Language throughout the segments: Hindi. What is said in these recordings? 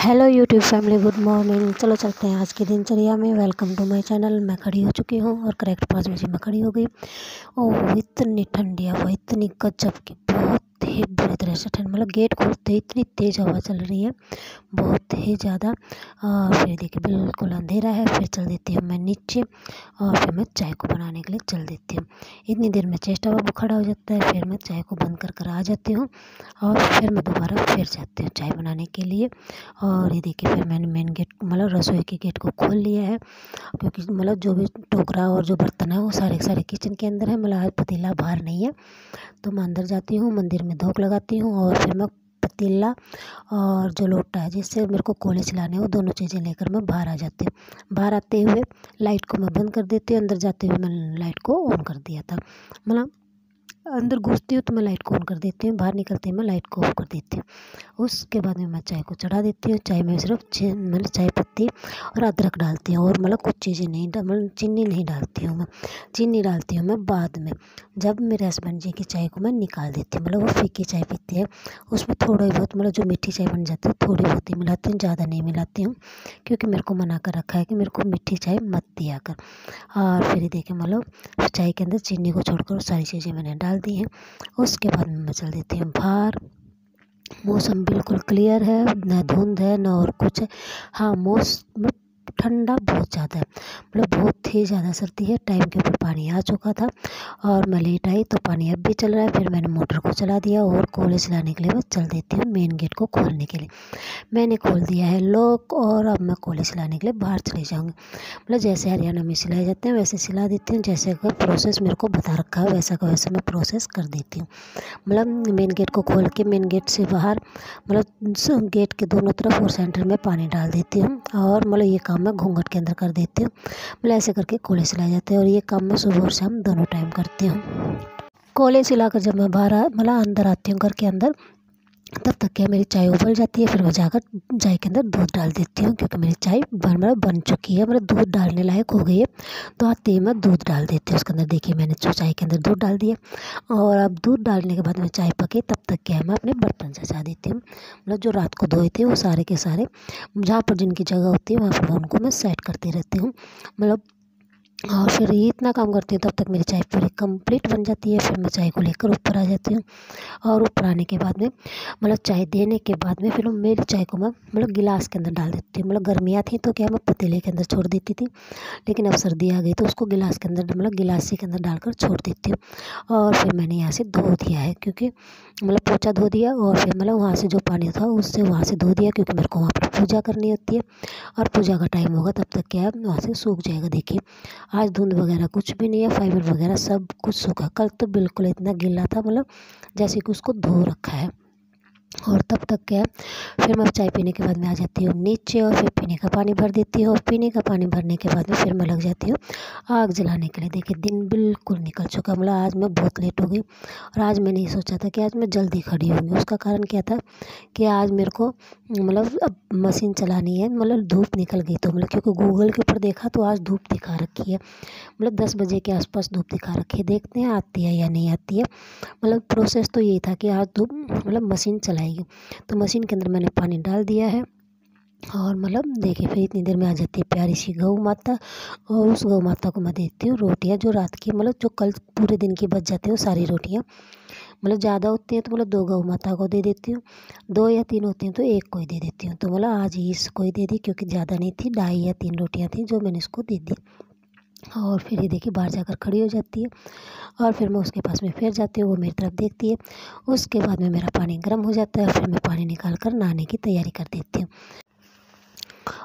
Hello YouTube family, good morning. चलो चलते हैं आज की दिनचर्या में। Welcome to my channel. मैं खड़ी हो चुकी हूँ और करेक्ट 5 बजे मैं खड़ी हो गई। ओह, इतनी ठंडी हवा, इतनी गजब की, बहुत ही बुरी तरह से ठंड। मतलब गेट खोलते ही इतनी तेज़ हवा चल रही है, बहुत ही ज़्यादा। फिर देखिए बिल्कुल अंधेरा है। फिर चल देती हूँ मैं नीचे और फिर मैं चाय को बनाने के लिए चल देती हूँ। इतनी देर में चेस्टा बाबू खड़ा हो जाता है। फिर मैं चाय को बंद कर आ जाती हूँ और फिर मैं दोबारा फिर जाती हूँ चाय बनाने के लिए। और ये देखिए फिर मैंने मेन गेट मतलब रसोई के गेट को खोल लिया है, क्योंकि मतलब जो भी टोकरा और जो बर्तन है वो सारे सारे किचन के अंदर है। मतलब आज पतीला बाहर नहीं है, तो मैं अंदर जाती हूँ, मंदिर में धूप लगाती हूँ और फिर मैं पतीला और जो लोटा है जिससे मेरे को कोले चलाने हैं वो दोनों चीज़ें लेकर मैं बाहर आ जाती हूँ। बाहर आते हुए लाइट को मैं बंद कर देती हूँ। अंदर जाते हुए मैंने लाइट को ऑन कर दिया था। मतलब अंदर घुसती हूँ तो मैं लाइट को ऑन कर देती हूँ, बाहर निकलती हूँ मैं लाइट को ऑफ कर देती हूँ। उसके बाद में मैं चाय को चढ़ा देती हूँ। चाय में सिर्फ मतलब चाय पत्ती और अदरक डालती हूँ, और मतलब कुछ चीज़ें नहीं मतलब चीनी नहीं डालती हूँ मैं। चीनी डालती हूँ मैं बाद में, जब मेरे हस्बैंड जी की चाय को मैं निकाल देती हूँ। मतलब वो फीकी चाय पीते हैं, उसमें थोड़ा बहुत मतलब जो मीठी चाय बन जाती है थोड़ी बहुत ही मिलाती हूँ, ज़्यादा नहीं मिलाती हूँ, क्योंकि मेरे को मना कर रखा है कि मेरे को मीठी चाय मत दिया कर। और फिर ये देखिए मतलब चाय के अंदर चीनी को छोड़कर सारी चीज़ें मैंने डाल दी हैं। उसके बाद मैं चल देती हूँ बाहर। मौसम बिल्कुल क्लियर है, ना धुंध है ना और कुछ है। हाँ, मौसम ठंडा बहुत ज़्यादा है, मतलब बहुत ही ज़्यादा सर्दी है। टाइम के ऊपर पानी आ चुका था और मैं लेट आई तो पानी अब भी चल रहा है। फिर मैंने मोटर को चला दिया और कोले चलाने के लिए मैं चल देती हूँ मेन गेट को खोलने के लिए। मैंने खोल दिया है लॉक और अब मैं कोले चलाने के लिए बाहर चली जाऊँगी। मतलब जैसे हरियाणा में सिलाए जाते हैं वैसे सिला देती हूँ। जैसे अगर प्रोसेस मेरे को बता रखा है वैसा का वैसा मैं प्रोसेस कर देती हूँ। मतलब मेन गेट को खोल के मेन गेट से बाहर मतलब गेट के दोनों तरफ और सेंटर में पानी डाल देती हूँ, और मतलब ये काम मैं घूंघट के अंदर कर देती हूँ। मतलब ऐसे करके कोले सिलाए जाते हैं, और ये काम मैं सुबह और शाम दोनों टाइम करती हूँ। कोले सिलाकर जब मैं बाहर मतलब अंदर आती हूँ घर के अंदर, तब तक क्या मेरी चाय उबल जाती है। फिर मैं जाकर चाय के अंदर दूध डाल देती हूँ, क्योंकि मेरी चाय बन चुकी है, मतलब दूध डालने लायक हो गई है। तो आते ही मैं दूध डाल देती हूँ उसके अंदर। देखिए मैंने जो चाय के अंदर दूध डाल दिया, और अब दूध डालने के बाद में चाय पके तब तक क्या है मैं अपने बर्तन सजा देती हूँ। मतलब जो रात को धोए थे वो सारे के सारे जहाँ पर जिनकी जगह होती है वहाँ पर उनको मैं सेट करती रहती हूँ। मतलब और फिर ये इतना काम करती हूँ तब तक मेरी चाय पूरी कंप्लीट बन जाती है। फिर मैं चाय को लेकर ऊपर आ जाती हूँ, और ऊपर आने के बाद में मतलब चाय देने के बाद में फिर मेरी चाय को मैं मतलब गिलास के अंदर डाल देती हूँ। मतलब गर्मियाँ थी तो क्या मैं पतीले के अंदर छोड़ देती थी, लेकिन अब सर्दी आ गई तो उसको गिलास के अंदर मतलब गिलासी के अंदर डालकर छोड़ देती हूँ। और फिर मैंने यहाँ से धो दिया है, क्योंकि मतलब पोछा धो दिया, और फिर मतलब वहाँ से जो पानी था उससे वहाँ से धो दिया, क्योंकि मेरे को वहाँ पर पूजा करनी होती है, और पूजा का टाइम होगा तब तक क्या है वहाँ से सूख जाएगा। देखिए आज धुंध वगैरह कुछ भी नहीं है, फाइबर वगैरह सब कुछ सूखा। कल तो बिल्कुल इतना गीला था, मतलब जैसे कि उसको धो रखा है। और तब तक क्या है फिर मैं चाय पीने के बाद में आ जाती हूँ नीचे, और फिर पीने का पानी भर देती हूँ, और पीने का पानी भरने के बाद में फिर मैं लग जाती हूँ आग जलाने के लिए। देखिए दिन बिल्कुल निकल चुका, मतलब आज मैं बहुत लेट हो गई, और आज मैंने नहीं सोचा था कि आज मैं जल्दी खड़ी होंगी। उसका कारण क्या था कि आज मेरे को मतलब अब मशीन चलानी है। मतलब धूप निकल गई तो मतलब क्योंकि गूगल के ऊपर देखा तो आज धूप दिखा रखी है, मतलब 10 बजे के आसपास धूप दिखा रखी है। देखते हैं आती है या नहीं आती है। मतलब प्रोसेस तो यही था कि आज धूप मतलब मशीन चलाएगी, तो मशीन के अंदर मैंने पानी डाल दिया है। और मतलब देखिए फिर इतनी देर में आ जाती है प्यारी सी गौ माता, और उस गौ माता को मैं देती हूँ रोटियाँ, जो रात की मतलब जो कल पूरे दिन की बच जाती हैं वो सारी रोटियाँ। मतलब ज़्यादा होती हैं तो मतलब 2 गौ माता को दे देती हूँ, 2 या 3 होती हैं तो 1 को ही दे देती हूँ। तो मतलब आज ही इसको ही दे दी, क्योंकि ज़्यादा नहीं थी, 2.5 या 3 रोटियाँ थी जो मैंने इसको दे दी। और फिर ये देखिए बाहर जाकर खड़ी हो जाती है, और फिर मैं उसके पास में फिर जाती हूँ, वो मेरी तरफ देखती है। उसके बाद में मेरा पानी गर्म हो जाता है, फिर मैं पानी निकाल कर नहाने की तैयारी कर देती हूँ।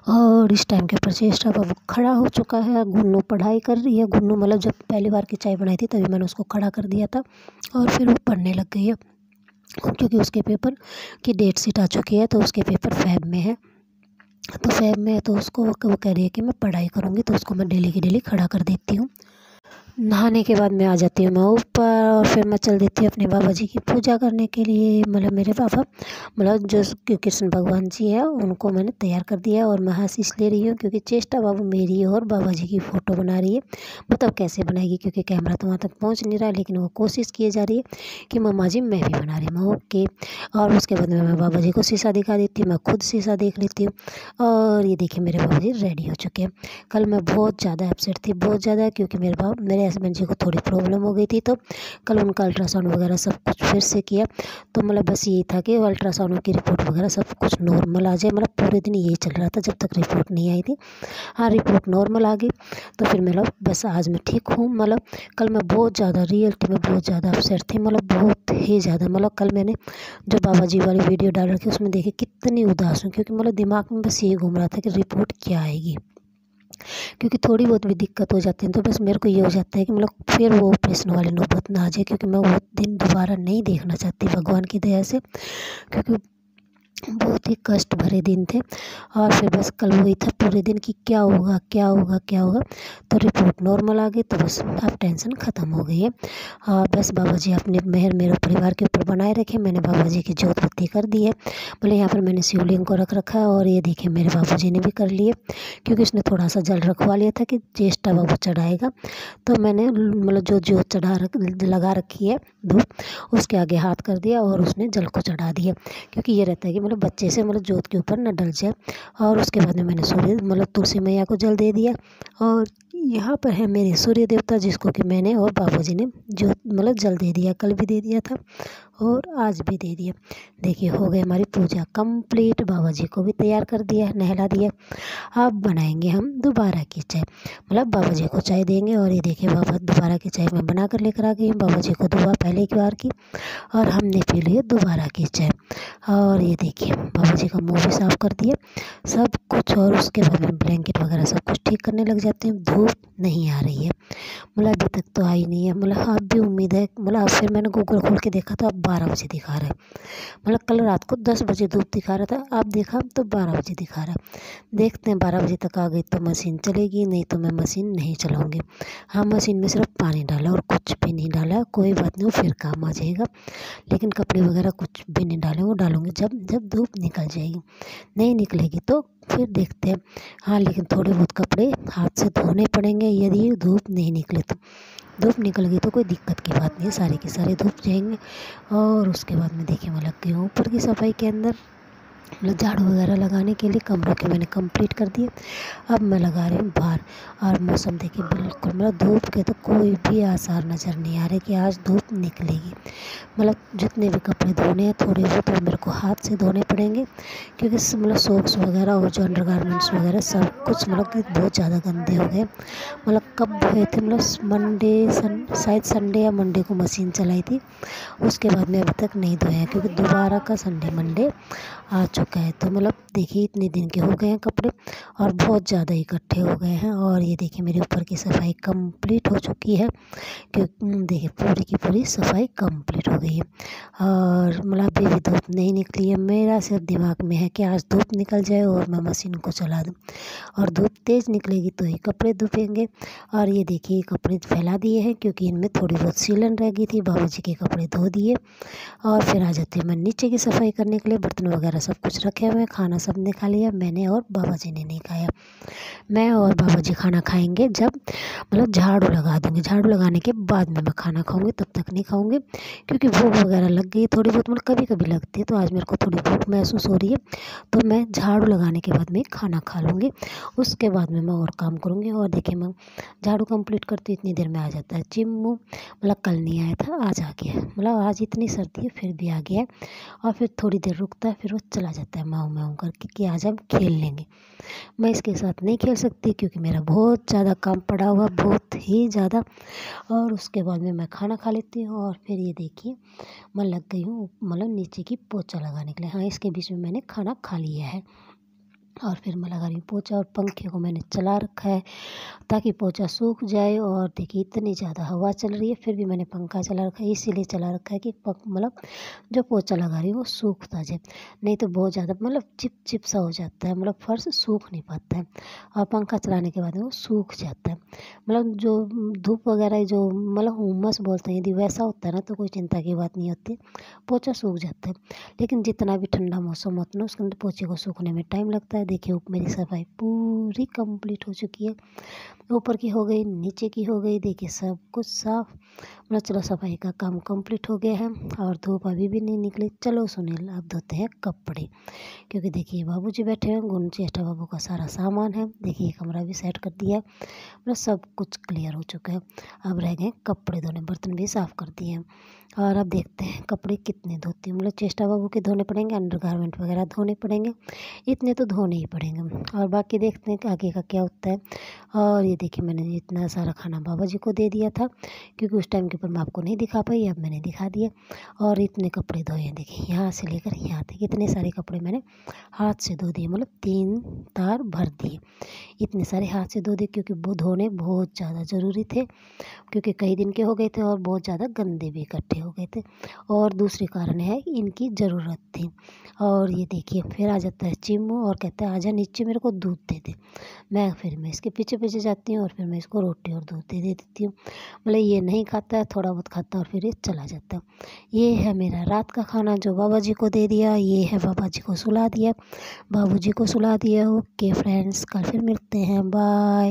और इस टाइम के ऊपर चेस्टा बाबू खड़ा हो चुका है, गुन्नू पढ़ाई कर रही है। गुन्नू मतलब जब पहली बार की चाय बनाई थी तभी मैंने उसको खड़ा कर दिया था, और फिर वो पढ़ने लग गई है, क्योंकि उसके पेपर की डेट शीट आ चुकी है, तो उसके पेपर फैब में है। तो फैब में है तो उसको वो कह रही है कि मैं पढ़ाई करूँगी, तो उसको मैं डेली की डेली खड़ा कर देती हूँ। नहाने के बाद मैं आ जाती हूँ मैं ऊपर और फिर मैं चल देती हूँ अपने बाबा जी की पूजा करने के लिए। मतलब मेरे पापा जो कृष्ण भगवान जी है उनको मैंने तैयार कर दिया और मैं हंस इसलिए रही हूँ क्योंकि चेष्टा बाबू मेरी और बाबा जी की फ़ोटो बना रही है। बताओ कैसे बनाएगी, क्योंकि कैमरा तो वहाँ तक पहुँच नहीं रहा, लेकिन वो कोशिश की जा रही है कि मम्मा जी मैं भी बना रही हूँ। ओके। और उसके बाद में मैं बाबा जी को शीशा दिखा देती हूँ, मैं खुद शीशा देख लेती हूँ। और ये देखिए मेरे बाबा जी रेडी हो चुके हैं। कल मैं बहुत ज़्यादा अपसेट थी, बहुत ज़्यादा, क्योंकि मेरे हस्बैंड जी को थोड़ी प्रॉब्लम हो गई थी, तो कल उनका अल्ट्रासाउंड वगैरह सब कुछ फिर से किया। तो मतलब बस यही था कि अल्ट्रासाउंड की रिपोर्ट वगैरह सब कुछ नॉर्मल आ जाए। मतलब पूरे दिन यही चल रहा था जब तक रिपोर्ट नहीं आई थी। हाँ, रिपोर्ट नॉर्मल आ गई तो फिर मतलब बस आज मैं ठीक हूँ। मतलब कल मैं बहुत ज़्यादा रियलिटी में बहुत ज़्यादा अपसेट थी, मतलब बहुत ही ज़्यादा। मतलब कल मैंने जो बाबा जी वाली वीडियो डाल रखी उसमें देखी कितनी उदास हूँ, क्योंकि मतलब दिमाग में बस ये घूम रहा था कि रिपोर्ट क्या आएगी। क्योंकि थोड़ी बहुत भी दिक्कत हो जाती है तो बस मेरे को ये हो जाता है कि मतलब फिर वो ऑपरेशन वाली नौबत ना आ जाए, क्योंकि मैं वो दिन दोबारा नहीं देखना चाहती भगवान की दया से, क्योंकि बहुत ही कष्ट भरे दिन थे। और फिर बस कल वही था पूरे दिन कि क्या होगा क्या होगा क्या होगा। तो रिपोर्ट नॉर्मल आ गई तो बस अब टेंशन ख़त्म हो गई है। और बस बाबा जी अपने मेहर मेरे परिवार के ऊपर बनाए रखे। मैंने बाबा जी की जोत बत्ती कर दी है। बोले यहाँ पर मैंने शिवलिंग को रख रखा है और ये देखिए मेरे बाबू जी ने भी कर लिए, क्योंकि उसने थोड़ा सा जल रखवा लिया था कि ज्येष्ठा बाबू चढ़ाएगा। तो मैंने मतलब जो जोत लगा रखी है धूप उसके आगे हाथ कर दिया और उसने जल को चढ़ा दिया, क्योंकि ये रहता है कि मतलब बच्चे से मतलब जोत के ऊपर न डल जाए। और उसके बाद में मैंने सूर्य मतलब तुलसी मैया को जल दे दिया। और यहाँ पर है मेरे सूर्य देवता जिसको कि मैंने और बाबा जी ने जोत मतलब जल दे दिया, कल भी दे दिया था और आज भी दे दिया। देखिए हो गई हमारी पूजा कंप्लीट। बाबा जी को भी तैयार कर दिया, नहला दिया। अब बनाएंगे हम दोबारा की चाय, मतलब बाबा जी को चाय देंगे। और ये देखिए बाबा दोबारा की चाय मैं बना कर लेकर आ गई हूँ। बाबा जी को दुआ पहले की बार की और हमने पी लिए दोबारा की चाय। और ये देखिए बाबा जी का मुंह भी साफ कर दिया सब कुछ। और उसके बाद में ब्लैंकेट वगैरह सब कुछ ठीक करने लग जाते हैं। धूप नहीं आ रही है, मतलब अभी तक तो आई नहीं है। मतलब अब भी उम्मीद है, मतलब फिर मैंने गूगल खोल के देखा तो अब 12 बजे दिखा रहा है। मतलब कल रात को 10 बजे धूप दिखा रहा था, अब देखा तो 12 बजे दिखा रहा है। देखते हैं 12 बजे तक आ गई तो मशीन चलेगी, नहीं तो मैं मशीन नहीं चलाऊँगी। हाँ, मशीन में सिर्फ पानी डाला और कुछ भी नहीं डाला, कोई बात नहीं वो फिर काम आ जाएगा। लेकिन कपड़े वगैरह कुछ भी नहीं डाले, वो डालूँगी जब जब धूप निकल जाएगी। नहीं निकलेगी तो फिर देखते हैं। हाँ, लेकिन थोड़े बहुत कपड़े हाथ से धोने पड़ेंगे यदि धूप नहीं निकले तो। धूप निकल गई तो कोई दिक्कत की बात नहीं है, सारे के सारे धूप जाएंगे। और उसके बाद में देखिए मैं लग गई हूँ ऊपर की सफाई के अंदर, मतलब झाड़ू वगैरह लगाने के लिए कमरों के मैंने कंप्लीट कर दिए। अब मैं लगा रही हूँ बाहर। और मौसम देखिए बिल्कुल मतलब धूप के तो कोई भी आसार नज़र नहीं आ रहे कि आज धूप निकलेगी। मतलब जितने भी कपड़े धोने हैं थोड़े बहुत तो मेरे को हाथ से धोने पड़ेंगे, क्योंकि मतलब सॉक्स वगैरह और जो अंडरगारमेंट्स वगैरह सब कुछ मतलब कि बहुत ज़्यादा गंदे हो गए। मतलब कब धोए थे, मतलब शायद संडे या मंडे को मशीन चलाई थी, उसके बाद में अभी तक नहीं धोया, क्योंकि दोबारा का संडे मंडे आ चुका है। तो मतलब देखिए इतने दिन के हो गए हैं कपड़े और बहुत ज़्यादा इकट्ठे हो गए हैं। और ये देखिए मेरे ऊपर की सफाई कंप्लीट हो चुकी है, क्योंकि देखिए पूरी की पूरी सफाई कंप्लीट हो गई है। और मतलब अभी भी धूप नहीं निकली है, मेरा सिर्फ दिमाग में है कि आज धूप निकल जाए और मैं मशीन को चला दूँ। और धूप तेज़ निकलेगी तो ही कपड़े धुपेंगे। और ये देखिए कपड़े फैला दिए हैं, क्योंकि इनमें थोड़ी बहुत सीलन रह गई थी, बाबू जी के कपड़े धो दिए। और फिर आ जाती हूँ मैं नीचे की सफाई करने के लिए। बर्तन वगैरह सब कुछ रखे हुए हैं, खाना सब ने खा लिया, मैंने और बाबा जी ने नहीं खाया। मैं और बाबा जी खाना खाएंगे जब मतलब झाड़ू लगा दूँगी, झाड़ू लगाने के बाद में मैं खाना खाऊंगी, तब तक नहीं खाऊंगी, क्योंकि भूख वगैरह लग गई थोड़ी बहुत, मतलब कभी कभी लगती है। तो आज मेरे को थोड़ी भूख महसूस हो रही है, तो मैं झाड़ू लगाने के बाद में खाना खा लूँगी। उसके बाद में मैं और काम करूँगी। और देखिए मैं झाड़ू कंप्लीट करती इतनी देर में आ जाता है चिम्मू, मतलब कल नहीं आया था आज आ गया है। मतलब आज इतनी सर्दी है फिर भी आ गया है। और फिर थोड़ी देर रुकता है, फिर वो चला जाता है माऊ माऊ करके कि आज हम खेल लेंगे। मैं इसके साथ नहीं खेल सकती, क्योंकि मेरा बहुत ज़्यादा काम पड़ा हुआ, बहुत ही ज़्यादा। और उसके बाद में मैं खाना खा लेती हूँ। और फिर ये देखिए मैं लग गई हूँ मतलब नीचे की पोछा लगाने के लिए। हाँ, इसके बीच में मैंने खाना खा लिया है। और फिर मैं लगा रही हूँ पोछा, और पंखे को मैंने चला रखा है ताकि पोछा सूख जाए। और देखिए इतनी ज़्यादा हवा चल रही है, फिर भी मैंने पंखा चला रखा है, इसीलिए चला रखा है कि मतलब जो पोछा लगा रही हूँ वो सूखता जाए, नहीं तो बहुत ज़्यादा मतलब चिप चिप सा हो जाता है, मतलब फर्श सूख नहीं पाता है। और पंखा चलाने के बाद वो सूख जाता है, मतलब जो धूप वगैरह जो मतलब उमस बोलते हैं, यदि वैसा होता है ना तो कोई चिंता की बात नहीं होती, पोछा सूख जाता है। लेकिन जितना भी ठंडा मौसम होता है ना, उसके अंदर पोछे को सूखने में टाइम लगता है। देखिए मेरी सफाई पूरी कंप्लीट हो चुकी है, ऊपर की हो गई, नीचे की हो गई, देखिए सब कुछ साफ, मतलब चलो सफाई का काम कंप्लीट हो गया है। और धूप अभी भी नहीं निकली। चलो सुनील अब धोते हैं कपड़े, क्योंकि देखिए बाबूजी बैठे हैं, गुण चेष्टा बाबू का सारा सामान है, देखिए कमरा भी सेट कर दिया है, मतलब सब कुछ क्लियर हो चुका है। अब रह गए कपड़े धोने, बर्तन भी साफ़ कर दिए हैं। और अब देखते हैं कपड़े कितने धोती हूँ, मतलब चेष्टा बाबू के धोने पड़ेंगे, अंडरगारमेंट वगैरह धोने पड़ेंगे, इतने तो धोने ही पड़ेंगे। और बाकी देखते हैं कि आगे का क्या होता है। और ये देखिए मैंने इतना सारा खाना बाबा जी को दे दिया था, क्योंकि उस टाइम के ऊपर मैं आपको नहीं दिखा पाई, अब मैंने दिखा दिया। और इतने कपड़े धोए हैं, देखिए यहाँ से लेकर यहाँ तक इतने सारे कपड़े मैंने हाथ से धो दिए, मतलब 3 तार भर दिए, इतने सारे हाथ से धो दिए, क्योंकि वो धोने बहुत ज़्यादा ज़रूरी थे, क्योंकि कई दिन के हो गए थे और बहुत ज़्यादा गंदे भी इकट्ठे हो गए थे। और दूसरी कारण है इनकी ज़रूरत थी। और ये देखिए फिर आ जाता है चिम्मू और कहता है आजा नीचे मेरे को दूध दे दे। मैं इसके पीछे पीछे जाती हूँ और फिर मैं इसको रोटी और दूध दे देती हूँ। मतलब ये नहीं खाता है, थोड़ा बहुत खाता है और फिर ये चला जाता है। ये है मेरा रात का खाना जो बाबा जी को दे दिया, ये है बाबा जी को सुला दिया, बाबू जी को सुला दिया। ओके फ्रेंड्स, कल फिर मिलते हैं, बाय।